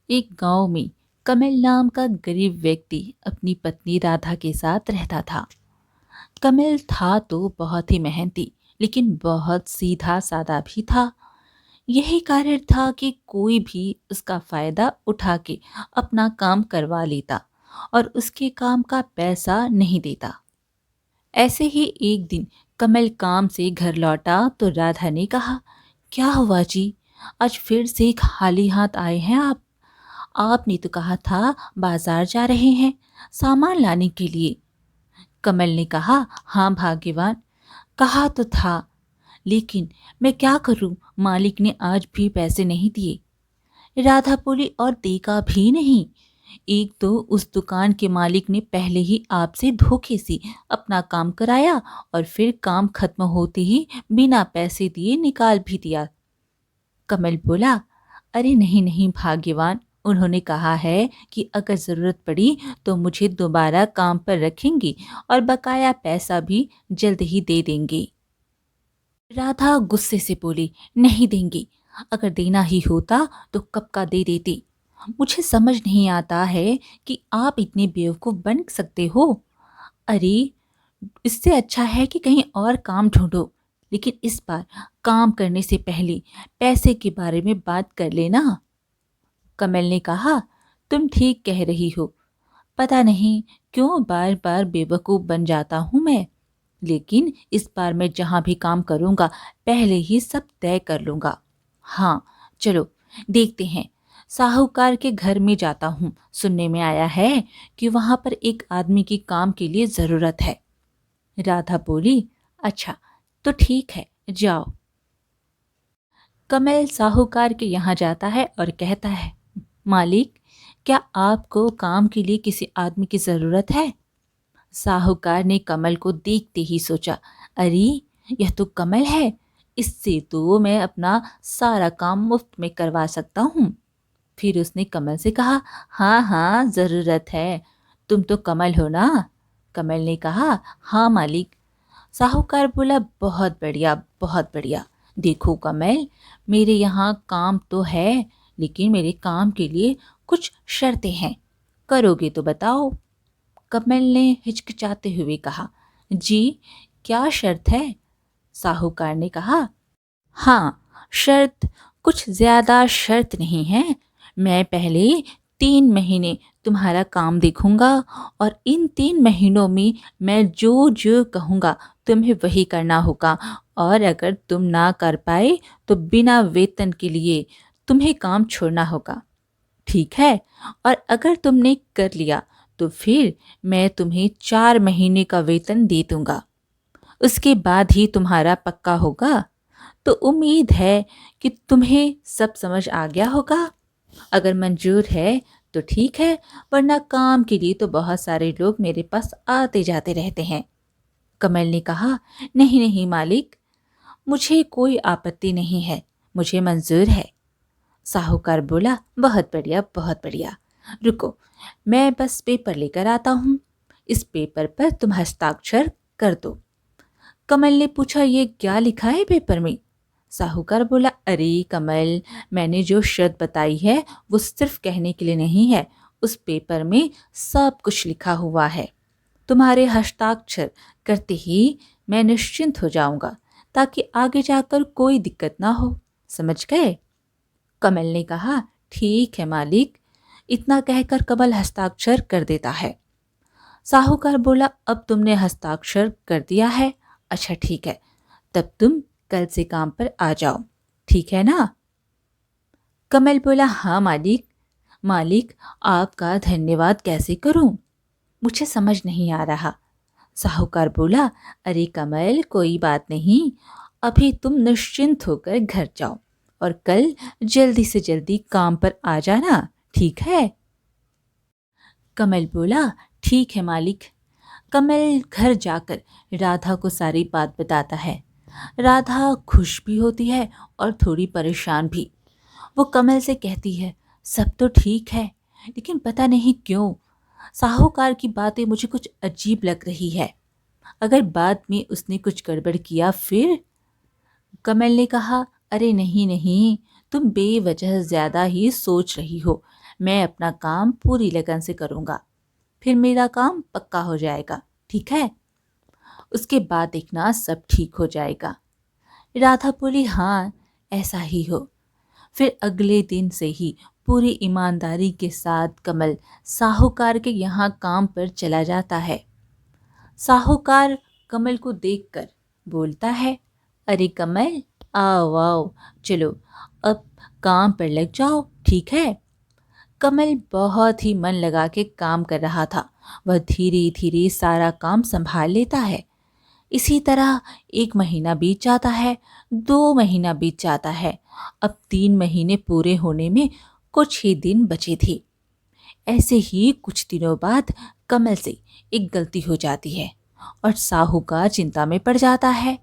एक गांव में कमल नाम का गरीब व्यक्ति अपनी पत्नी राधा के साथ रहता था। कमल था तो बहुत ही मेहनती, लेकिन बहुत सीधा सादा भी था। यही कारण था कि कोई भी उसका फायदा उठा के अपना काम करवा लेता और उसके काम का पैसा नहीं देता। ऐसे ही एक दिन कमल काम से घर लौटा तो राधा ने कहा, क्या हुआ जी, आज फिर से खाली हाथ आए हैं आप? आपने तो कहा था बाजार जा रहे हैं सामान लाने के लिए। कमल ने कहा, हाँ भाग्यवान, कहा तो था, लेकिन मैं क्या करूं, मालिक ने आज भी पैसे नहीं दिए। राधा बोली, और देगा भी नहीं। एक तो उस दुकान के मालिक ने पहले ही आपसे धोखे से अपना काम कराया और फिर काम खत्म होते ही बिना पैसे दिए निकाल भी दिया। कमल बोला, अरे नहीं नहीं भाग्यवान, उन्होंने कहा है कि अगर ज़रूरत पड़ी तो मुझे दोबारा काम पर रखेंगे और बकाया पैसा भी जल्द ही दे देंगे। राधा गुस्से से बोली, नहीं देंगे, अगर देना ही होता तो कब का दे देते। मुझे समझ नहीं आता है कि आप इतने बेवकूफ़ बन सकते हो। अरे, इससे अच्छा है कि कहीं और काम ढूंढो, लेकिन इस बार काम करने से पहले पैसे के बारे में बात कर लेना। कमल ने कहा, तुम ठीक कह रही हो, पता नहीं क्यों बार बार बेवकूफ़ बन जाता हूँ मैं। लेकिन इस बार मैं जहाँ भी काम करूँगा पहले ही सब तय कर लूँगा। हाँ, चलो देखते हैं। साहूकार के घर में जाता हूँ, सुनने में आया है कि वहाँ पर एक आदमी की काम के लिए ज़रूरत है। राधा बोली, अच्छा तो ठीक है, जाओ। कमल साहूकार के यहाँ जाता है और कहता है, मालिक, क्या आपको काम के लिए किसी आदमी की ज़रूरत है? साहूकार ने कमल को देखते ही सोचा, अरे यह तो कमल है, इससे तो मैं अपना सारा काम मुफ्त में करवा सकता हूँ। फिर उसने कमल से कहा, हाँ हाँ ज़रूरत है, तुम तो कमल हो ना? कमल ने कहा, हाँ मालिक। साहूकार बोला, बहुत बढ़िया बहुत बढ़िया। देखो कमल, मेरे यहाँ काम तो है, लेकिन मेरे काम के लिए कुछ शर्तें हैं, करोगे तो बताओ। कमल ने हिचकिचाते हुए कहा, जी क्या शर्त है? साहूकार ने कहा, हाँ, शर्त कुछ ज्यादा शर्त नहीं है। मैं पहले 3 महीने तुम्हारा काम देखूंगा और इन 3 महीनों में मैं जो जो कहूँगा तुम्हें वही करना होगा, और अगर तुम ना कर पाए तो बिना वेतन के लिए तुम्हें काम छोड़ना होगा, ठीक है? और अगर तुमने कर लिया तो फिर मैं तुम्हें 4 महीने का वेतन दे दूंगा। उसके बाद ही तुम्हारा पक्का होगा। तो उम्मीद है कि तुम्हें सब समझ आ गया होगा। अगर मंजूर है तो ठीक है, वरना काम के लिए तो बहुत सारे लोग मेरे पास आते जाते रहते हैं। कमल ने कहा, नहीं नहीं मालिक, मुझे कोई आपत्ति नहीं है, मुझे मंजूर है। साहूकार बोला, बहुत बढ़िया बहुत बढ़िया, रुको, मैं बस पेपर लेकर आता हूँ, इस पेपर पर तुम हस्ताक्षर कर दो। कमल ने पूछा, ये क्या लिखा है पेपर में? साहूकार बोला, अरे कमल, मैंने जो शर्त बताई है वो सिर्फ कहने के लिए नहीं है, उस पेपर में सब कुछ लिखा हुआ है। तुम्हारे हस्ताक्षर करते ही मैं निश्चिंत हो जाऊंगा, ताकि आगे जाकर कोई दिक्कत ना हो, समझ गए? कमल ने कहा, ठीक है मालिक। इतना कहकर कमल हस्ताक्षर कर देता है। साहूकार बोला, अब तुमने हस्ताक्षर कर दिया है, अच्छा ठीक है, तब तुम कल से काम पर आ जाओ, ठीक है ना? कमल बोला, हाँ मालिक। मालिक, आपका धन्यवाद कैसे करूं, मुझे समझ नहीं आ रहा। साहूकार बोला, अरे कमल, कोई बात नहीं, अभी तुम निश्चिंत होकर घर जाओ और कल जल्दी से जल्दी काम पर आ जाना, ठीक है? कमल बोला, ठीक है मालिक। कमल घर जाकर राधा को सारी बात बताता है। राधा खुश भी होती है और थोड़ी परेशान भी। वो कमल से कहती है, सब तो ठीक है, लेकिन पता नहीं क्यों साहूकार की बातें मुझे कुछ अजीब लग रही है। अगर बाद में उसने कुछ गड़बड़ किया फिर? कमल ने कहा, अरे नहीं नहीं, तुम बेवजह ज्यादा ही सोच रही हो। मैं अपना काम पूरी लगन से करूँगा, फिर मेरा काम पक्का हो जाएगा, ठीक है? उसके बाद देखना सब ठीक हो जाएगा। राधा बोली, हाँ, ऐसा ही हो। फिर अगले दिन से ही पूरी ईमानदारी के साथ कमल साहूकार के यहाँ काम पर चला जाता है। साहूकार कमल को देखकर बोलता है, अरे कमल, आओ आओ, चलो अब काम पर लग जाओ, ठीक है? कमल बहुत ही मन लगा के काम कर रहा था। वह धीरे धीरे सारा काम संभाल लेता है। इसी तरह 1 महीना बीत जाता है, 2 महीना बीत जाता है। अब 3 महीने पूरे होने में कुछ ही दिन बचे थे। ऐसे ही कुछ दिनों बाद कमल से एक गलती हो जाती है और साहूकार चिंता में पड़ जाता है।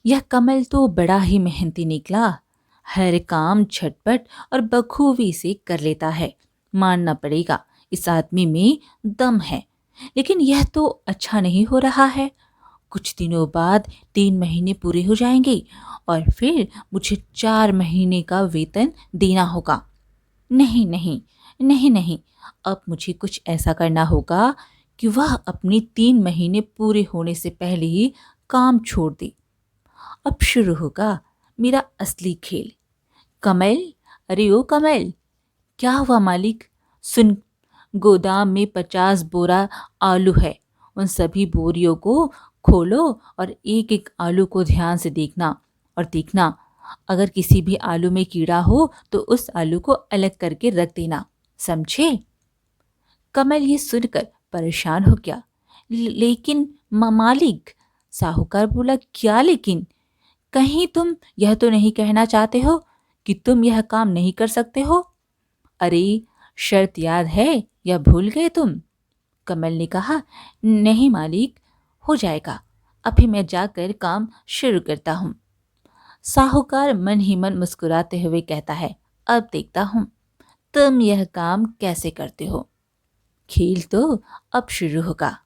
यह कमल तो बड़ा ही मेहनती निकला, हर काम झटपट और बखूबी से कर लेता है। मानना पड़ेगा, इस आदमी में दम है। लेकिन यह तो अच्छा नहीं हो रहा है। कुछ दिनों बाद 3 महीने पूरे हो जाएंगे और फिर मुझे 4 महीने का वेतन देना होगा। नहीं नहीं, नहीं नहीं, अब मुझे कुछ ऐसा करना होगा कि वह अपनी 3 महीने पूरे होने से पहले ही काम छोड़ दे। अब शुरू होगा मेरा असली खेल। कमल, अरे ओ कमल, क्या हुआ मालिक? सुन, गोदाम में 50 बोरा आलू है। उन सभी बोरियों को खोलो और एक एक आलू को ध्यान से देखना, और देखना अगर किसी भी आलू में कीड़ा हो तो उस आलू को अलग करके रख देना, समझे? कमल ये सुनकर परेशान हो गया। लेकिन मालिक, साहूकार बोला, क्या लेकिन? कहीं तुम यह तो नहीं कहना चाहते हो कि तुम यह काम नहीं कर सकते हो? अरे, शर्त याद है या भूल गए तुम? कमल ने कहा, नहीं मालिक, हो जाएगा, अभी मैं जाकर काम शुरू करता हूँ। साहूकार मन ही मन मुस्कुराते हुए कहता है, अब देखता हूँ तुम यह काम कैसे करते हो। खेल तो अब शुरू होगा।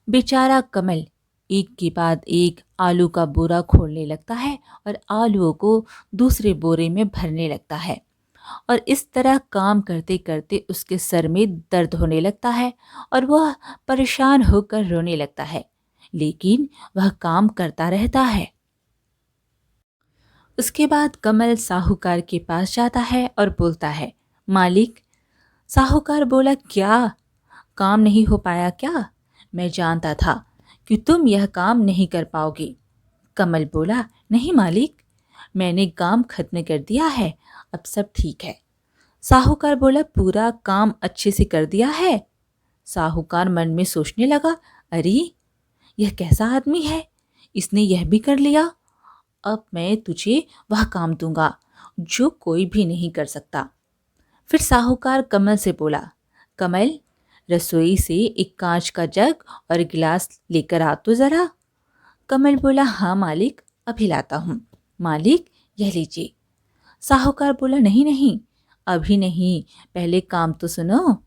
बेचारा कमल एक के बाद एक आलू का बोरा खोलने लगता है और आलूओं को दूसरे बोरे में भरने लगता है। और इस तरह काम करते करते उसके सर में दर्द होने लगता है और वह परेशान होकर रोने लगता है। लेकिन वह काम करता रहता है। उसके बाद कमल साहूकार के पास जाता है और बोलता है, मालिक। साहूकार बोला, क्या काम नहीं हो पाया क्या? मैं जानता था कि तुम यह काम नहीं कर पाओगे। कमल बोला, नहीं मालिक, मैंने काम खत्म कर दिया है, अब सब ठीक है। साहूकार बोला, पूरा काम अच्छे से कर दिया है? साहूकार मन में सोचने लगा, अरे यह कैसा आदमी है, इसने यह भी कर लिया। अब मैं तुझे वह काम दूंगा जो कोई भी नहीं कर सकता। फिर साहूकार कमल से बोला, कमल, रसोई से एक कांच का जग और गिलास लेकर आ तो जरा। कमल बोला, हाँ मालिक, अभी लाता हूँ। मालिक, यह लीजिए। साहूकार बोला, नहीं नहीं, अभी नहीं, पहले काम तो सुनो।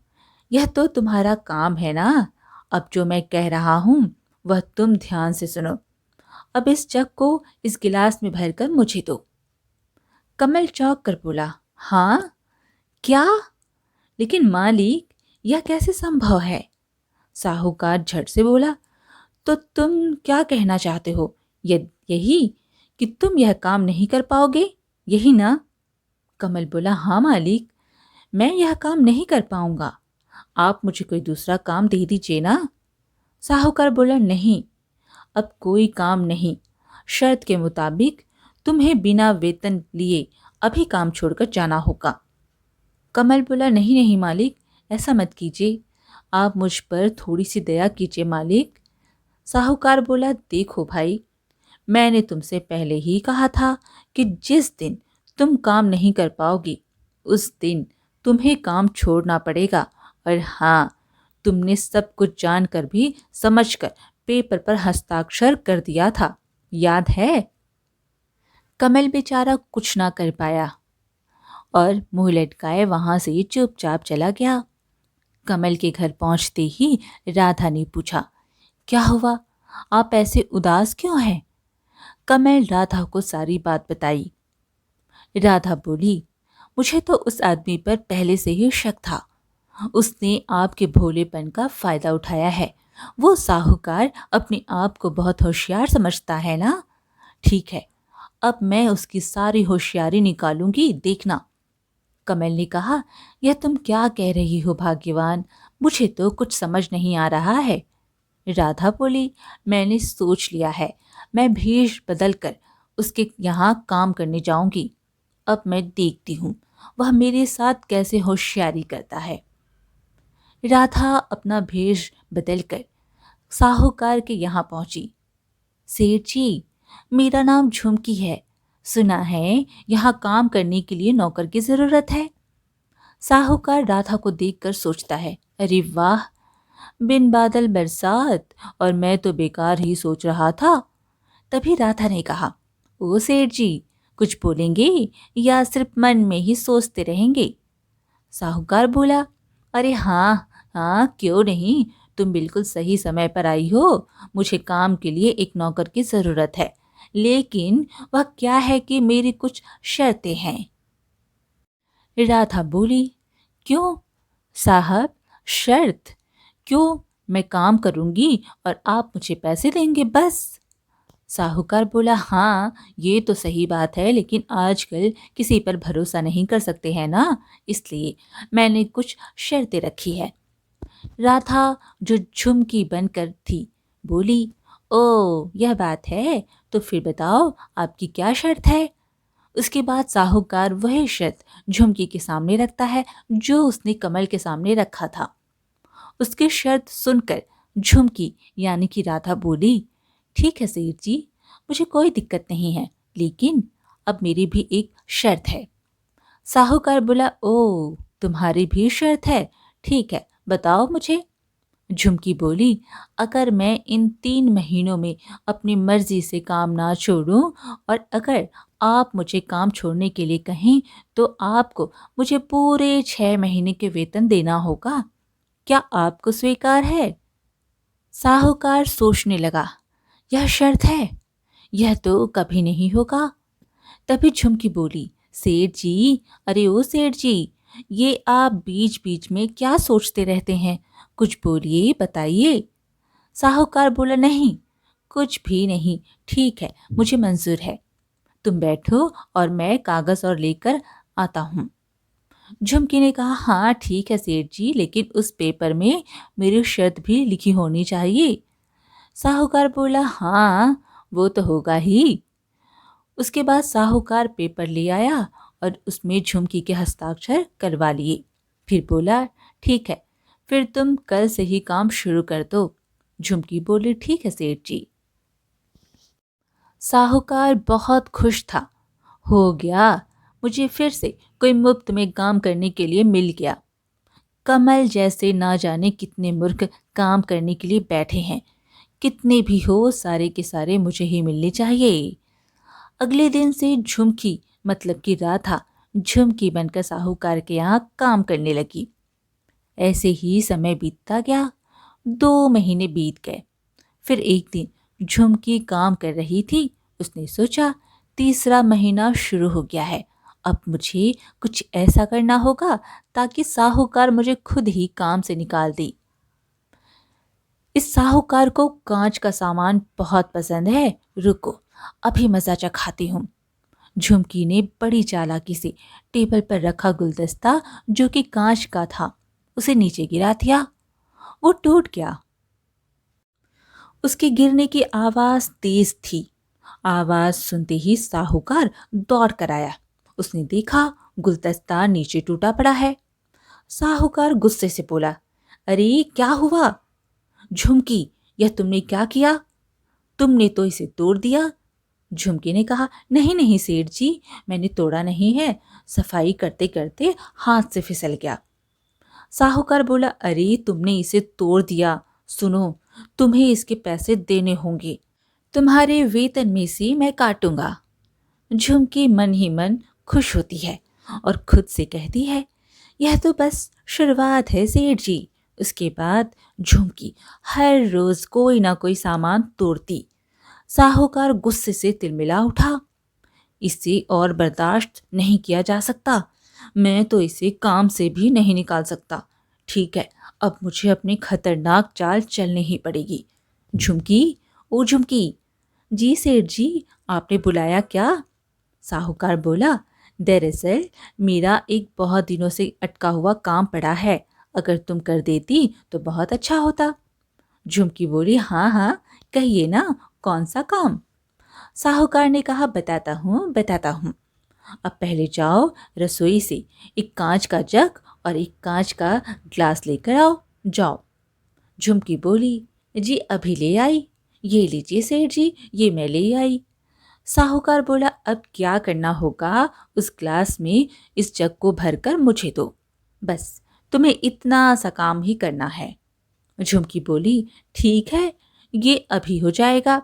यह तो तुम्हारा काम है ना, अब जो मैं कह रहा हूँ वह तुम ध्यान से सुनो। अब इस जग को इस गिलास में भरकर मुझे दो। कमल चौंक कर बोला, हाँ, क्या? लेकिन मालिक, यह कैसे संभव है? साहूकार झट से बोला, तो तुम क्या कहना चाहते हो? यही कि तुम यह काम नहीं कर पाओगे, यही ना? कमल बोला, हाँ मालिक, मैं यह काम नहीं कर पाऊंगा, आप मुझे कोई दूसरा काम दे दीजिए ना। साहूकार बोला, नहीं, अब कोई काम नहीं, शर्त के मुताबिक तुम्हें बिना वेतन लिए अभी काम छोड़कर जाना होगा। कमल बोला, नहीं नहीं मालिक, ऐसा मत कीजिए, आप मुझ पर थोड़ी सी दया कीजिए मालिक। साहूकार बोला, देखो भाई, मैंने तुमसे पहले ही कहा था कि जिस दिन तुम काम नहीं कर पाओगी उस दिन तुम्हें काम छोड़ना पड़ेगा। और हाँ, तुमने सब कुछ जानकर भी समझकर पेपर पर हस्ताक्षर कर दिया था, याद है? कमल बेचारा कुछ ना कर पाया और मुंह लटकाए वहां से चुपचाप चला गया। कमल के घर पहुंचते ही राधा ने पूछा, क्या हुआ, आप ऐसे उदास क्यों हैं? कमल राधा को सारी बात बताई। राधा बोली, मुझे तो उस आदमी पर पहले से ही शक था। उसने आपके भोलेपन का फायदा उठाया है। वो साहूकार अपने आप को बहुत होशियार समझता है ना। ठीक है, अब मैं उसकी सारी होशियारी निकालूंगी, देखना। कमल ने कहा, यह तुम क्या कह रही हो भाग्यवान, मुझे तो कुछ समझ नहीं आ रहा है। राधा बोली, मैंने सोच लिया है, मैं भेष बदल कर उसके यहाँ काम करने जाऊंगी। अब मैं देखती हूँ वह मेरे साथ कैसे होशियारी करता है। राधा अपना भेष बदलकर साहूकार के यहाँ पहुंची। सेठ जी, मेरा नाम झुमकी है। सुना है यहाँ काम करने के लिए नौकर की जरूरत है। साहूकार राधा को देखकर सोचता है, अरे वाह, बिन बादल बरसात, और मैं तो बेकार ही सोच रहा था। तभी राधा ने कहा, ओ सेठ जी, कुछ बोलेंगे या सिर्फ मन में ही सोचते रहेंगे? साहूकार बोला, अरे हाँ हाँ, क्यों नहीं, तुम बिल्कुल सही समय पर आई हो। मुझे काम के लिए एक नौकर की ज़रूरत है, लेकिन वह क्या है कि मेरी कुछ शर्तें हैं। राधा बोली, क्यों साहब, शर्त? क्यों, मैं काम करूंगी और आप मुझे पैसे देंगे बस। साहूकार बोला, हाँ ये तो सही बात है, लेकिन आजकल किसी पर भरोसा नहीं कर सकते हैं ना, इसलिए मैंने कुछ शर्तें रखी है। राधा, जो झुमकी बनकर थी, बोली, ओ यह बात है, तो फिर बताओ आपकी क्या शर्त है। उसके बाद साहूकार वही शर्त झुमकी के सामने रखता है जो उसने कमल के सामने रखा था। उसकी शर्त सुनकर झुमकी यानी कि राधा बोली, ठीक है सेठ जी, मुझे कोई दिक्कत नहीं है, लेकिन अब मेरी भी एक शर्त है। साहूकार बोला, ओ तुम्हारी भी शर्त है, ठीक है बताओ मुझे। झुमकी बोली, अगर मैं इन 3 महीनों में अपनी मर्जी से काम ना छोड़ूं, और अगर आप मुझे काम छोड़ने के लिए कहें, तो आपको मुझे पूरे 6 महीने के वेतन देना होगा। क्या आपको स्वीकार है? साहूकार सोचने लगा, यह शर्त है, यह तो कभी नहीं होगा। तभी झुमकी बोली, सेठ जी, अरे ओ सेठ जी, ये आप बीच बीच में क्या सोचते रहते हैं, कुछ बोलिए, बताइए। साहूकार बोला, नहीं कुछ भी नहीं, ठीक है मुझे मंजूर है, तुम बैठो और मैं कागज और लेकर आता हूँ। झुमकी ने कहा, हाँ ठीक है सेठ जी, लेकिन उस पेपर में मेरी शर्त भी लिखी होनी चाहिए। साहूकार बोला, हाँ वो तो होगा ही। उसके बाद साहूकार पेपर ले आया और उसमें झुमकी के हस्ताक्षर करवा लिए। फिर बोला, ठीक है, फिर तुम कल से ही काम शुरू कर दो। झुमकी बोली, ठीक है सेठ जी। साहूकार बहुत खुश था। हो गया, मुझे फिर से कोई मुफ्त में काम करने के लिए मिल गया। कमल जैसे ना जाने कितने मूर्ख काम करने के लिए बैठे हैं, कितने भी हो सारे के सारे मुझे ही मिलने चाहिए। अगले दिन से झुमकी मतलब कि राधा झुमकी बनकर साहूकार के यहाँ काम करने लगी। ऐसे ही समय बीतता गया। 2 महीने बीत गए। फिर एक दिन झुमकी काम कर रही थी। उसने सोचा, तीसरा महीना शुरू हो गया है, अब मुझे कुछ ऐसा करना होगा ताकि साहूकार मुझे खुद ही काम से निकाल दे। इस साहूकार को कांच का सामान बहुत पसंद है, रुको अभी मजा चखाती हूँ। झुमकी ने बड़ी चालाकी से टेबल पर रखा गुलदस्ता, जो कि कांच का था, उसे नीचे गिरा दिया। वो टूट गया। उसके गिरने की आवाज तेज थी। आवाज सुनते ही साहूकार दौड़ कर आया। उसने देखा गुलदस्ता नीचे टूटा पड़ा है। साहूकार गुस्से से बोला, अरे क्या हुआ झुमकी, यह तुमने क्या किया? तुमने तो इसे तोड़ दिया। झुमकी ने कहा, नहीं नहीं सेठ जी, मैंने तोड़ा नहीं है, सफाई करते करते हाथ से फिसल गया। साहूकार बोला, अरे तुमने इसे तोड़ दिया, सुनो, तुम्हें इसके पैसे देने होंगे, तुम्हारे वेतन में से मैं काटूंगा। झुमकी मन ही मन खुश होती है और खुद से कहती है, यह तो बस शुरुआत है सेठ जी। उसके बाद झुमकी हर रोज कोई ना कोई सामान तोड़ती। साहूकार गुस्से से तिलमिला उठा। इससे और बर्दाश्त नहीं किया जा सकता। मैं तो इसे काम से भी नहीं निकाल सकता। ठीक है, अब मुझे अपनी खतरनाक चाल चलनी ही पड़ेगी। झुमकी, ओ झुमकी। जी सेठ जी, आपने बुलाया क्या? साहूकार बोला, दरअसल मेरा एक बहुत दिनों से अटका हुआ काम पड़ा है, अगर तुम कर देती तो बहुत अच्छा होता। झुमकी बोली, हाँ हाँ, कहिए ना, कौन सा काम? साहूकार ने कहा, बताता हूँ। अब पहले जाओ रसोई से एक कांच का जग और एक कांच का ग्लास लेकर आओ, जाओ। झुमकी बोली, जी अभी ले आई। ये लीजिए सेठ जी, ये मैं ले आई। साहूकार बोला, अब क्या करना होगा, उस ग्लास में इस जग को भरकर मुझे दो, बस तुम्हें इतना सा काम ही करना है। झुमकी बोली, ठीक है, ये अभी हो जाएगा।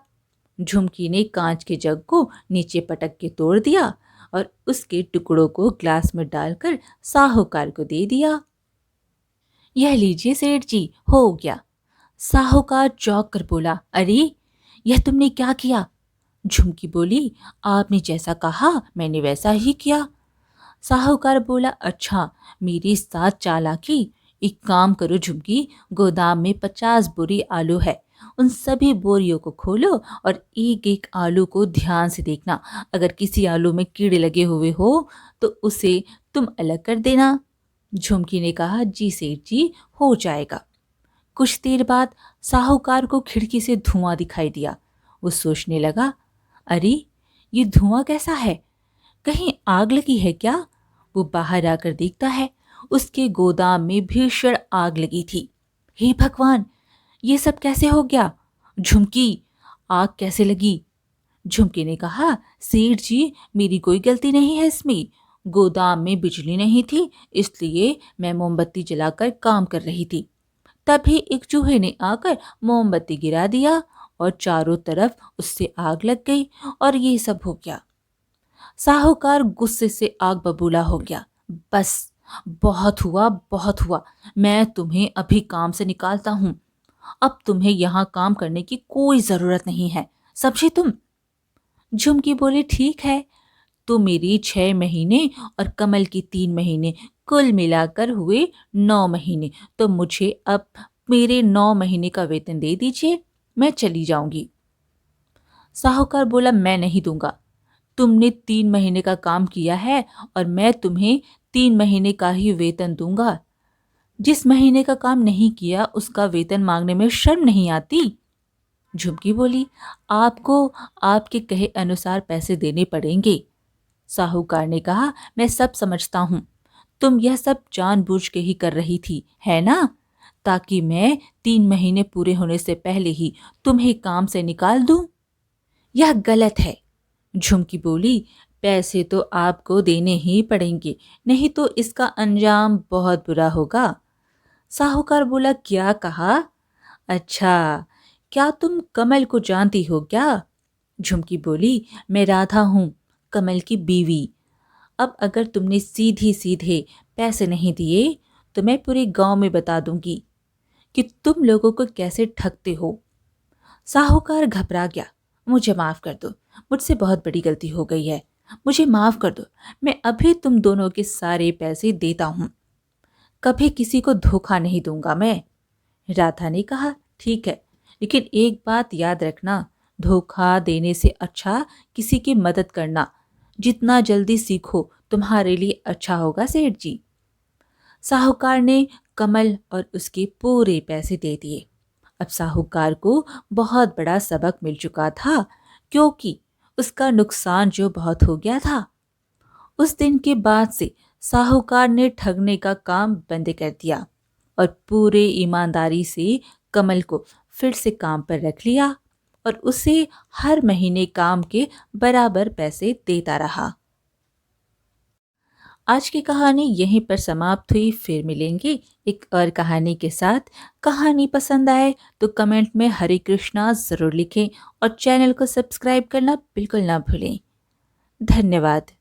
झुमकी ने कांच के जग को नीचे पटक के तोड़ दिया और उसके टुकड़ों को ग्लास में डालकर साहूकार को दे दिया। यह लीजिए सेठ जी, हो गया। साहूकार चौंक कर बोला, अरे यह तुमने क्या किया? झुमकी बोली, आपने जैसा कहा मैंने वैसा ही किया। साहूकार बोला, अच्छा, मेरी साथ चालाकी। एक काम करो झुमकी, गोदाम में 50 बोरी आलू है, उन सभी बोरियों को खोलो और एक एक आलू को ध्यान से देखना, अगर किसी आलू में कीड़े लगे हुए हो तो उसे तुम अलग कर देना। झुमकी ने कहा, जी सेठ जी, हो जाएगा। कुछ देर बाद साहूकार को खिड़की से धुआं दिखाई दिया। वो सोचने लगा, अरे ये धुआं कैसा है, कहीं आग लगी है क्या? वो बाहर आकर देखता है, उसके गोदाम में भीषण आग लगी थी। हे भगवान, ये सब कैसे हो गया? झुमकी, आग कैसे लगी? झुमकी ने कहा, सेठ जी, मेरी कोई गलती नहीं है इसमें। गोदाम में बिजली नहीं थी, इसलिए मैं मोमबत्ती जलाकर काम कर रही थी। तभी एक चूहे ने आकर मोमबत्ती गिरा दिया और चारों तरफ उससे आग लग गई और ये सब हो गया। साहूकार गुस्से से आग बबूला हो गया। बस, बहुत हुआ, बहुत हुआ, मैं तुम्हें अभी काम से निकालता हूँ। अब तुम्हें यहाँ काम करने की कोई जरूरत नहीं है, समझी तुम? झुमकी बोली, ठीक है, तो मेरी 6 महीने और कमल की 3 महीने कुल मिलाकर हुए 9 महीने, तो मुझे अब मेरे 9 महीने का वेतन दे दीजिए, मैं चली जाऊंगी। साहूकार बोला, मैं नहीं दूंगा, तुमने 3 महीने का काम किया है और मैं तुम्हें 3 महीने का ही वेतन दूंगा। जिस महीने का काम नहीं किया उसका वेतन मांगने में शर्म नहीं आती? झुमकी बोली, आपको आपके कहे अनुसार पैसे देने पड़ेंगे। साहूकार ने कहा, मैं सब समझता हूँ, तुम यह सब जानबूझ के ही कर रही थी, है ना, ताकि मैं 3 महीने पूरे होने से पहले ही तुम्हें काम से निकाल दूं। यह गलत है। झुमकी बोली, पैसे तो आपको देने ही पड़ेंगे, नहीं तो इसका अंजाम बहुत बुरा होगा। साहूकार बोला, क्या कहा? अच्छा, क्या तुम कमल को जानती हो क्या? झुमकी बोली, मैं राधा हूँ, कमल की बीवी। अब अगर तुमने सीधी सीधे पैसे नहीं दिए तो मैं पूरे गांव में बता दूंगी कि तुम लोगों को कैसे ठगते हो। साहूकार घबरा गया, मुझे माफ कर दो, मुझसे बहुत बड़ी गलती हो गई है, मुझे माफ कर दो, मैं अभी तुम दोनों के सारे पैसे देता हूँ, कभी किसी को धोखा नहीं दूंगा मैं। राधा ने कहा, ठीक है, लेकिन एक बात याद रखना, धोखा देने से अच्छा किसी की मदद करना, जितना जल्दी सीखो तुम्हारे लिए अच्छा होगा सेठ जी। साहूकार ने कमल और उसके पूरे पैसे दे दिए। अब साहूकार को बहुत बड़ा सबक मिल चुका था, क्योंकि उसका नुकसान जो बहुत हो गया था। उस दिन के बाद से साहूकार ने ठगने का काम बंद कर दिया और पूरे ईमानदारी से कमल को फिर से काम पर रख लिया और उसे हर महीने काम के बराबर पैसे देता रहा। आज की कहानी यहीं पर समाप्त हुई। फिर मिलेंगे एक और कहानी के साथ। कहानी पसंद आए तो कमेंट में हरे कृष्णा ज़रूर लिखें और चैनल को सब्सक्राइब करना बिल्कुल ना भूलें। धन्यवाद।